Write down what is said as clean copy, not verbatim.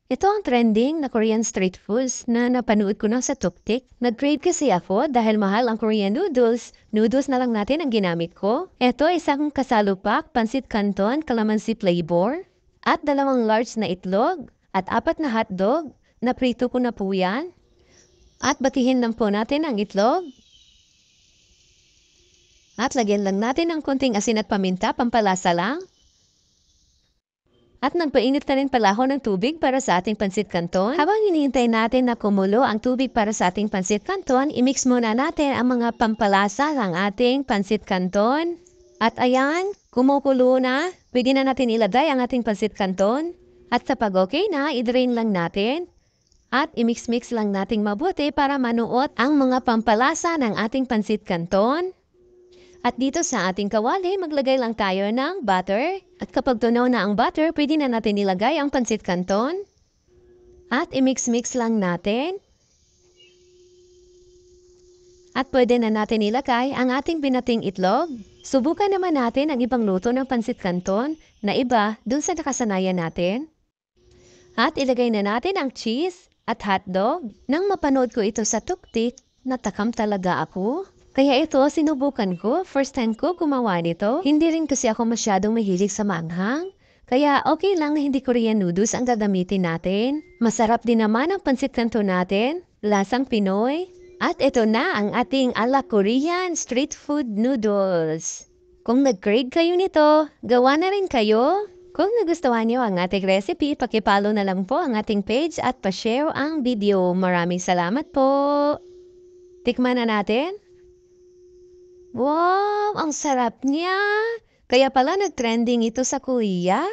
Ito ang trending na Korean street foods na napanood ko na sa TikTok. Nag-crave kasi ako dahil mahal ang Korean noodles. Noodles na lang natin ang ginamit ko. Ito isang kasalupak, pansit canton, calamansi flavor, at 2 large na itlog, at 4 na hotdog, na prito ko na po yan. At batihin lang po natin ang itlog. At lagyan lang natin ng konting asin at paminta, pampalasa lang. At nagpainit na rin pala ako ng tubig para sa ating pansit canton. Habang hinihintay natin na kumulo ang tubig para sa ating pansit canton, imix muna natin ang mga pampalasa ng ating pansit canton. At ayan, kumukulo na. Pwede na natin ilagay ang ating pansit canton. At kapag okay na, i-drain lang natin. At imix-mix lang nating mabuti para manuot ang mga pampalasa ng ating pansit canton. At dito sa ating kawali, maglagay lang tayo ng butter. At kapag tunaw na ang butter, pwede na natin ilagay ang pansit canton. At i-mix-mix lang natin. At pwede na natin ilagay ang ating binating itlog. Subukan naman natin ang ibang luto ng pansit canton na iba dun sa nakasanayan natin. At ilagay na natin ang cheese at hotdog. Nang mapanood ko ito sa TikTok, natakam talaga ako. Kaya ito, sinubukan ko. First time ko gumawa nito. Hindi rin kasi ako masyadong mahilig sa manghang. Kaya okay lang na hindi Korean noodles ang gagamitin natin. Masarap din naman ang pansit canton natin. Lasang Pinoy. At ito na ang ating ala Korean street food noodles. Kung nag-crave kayo nito, gawa na rin kayo. Kung nagustuhan niyo ang ating recipe, pakipollow na lang po ang ating page at pa-share ang video. Maraming salamat po. Tikman na natin. Wow! Ang sarap niya! Kaya pala nag-trending ito sa Korea.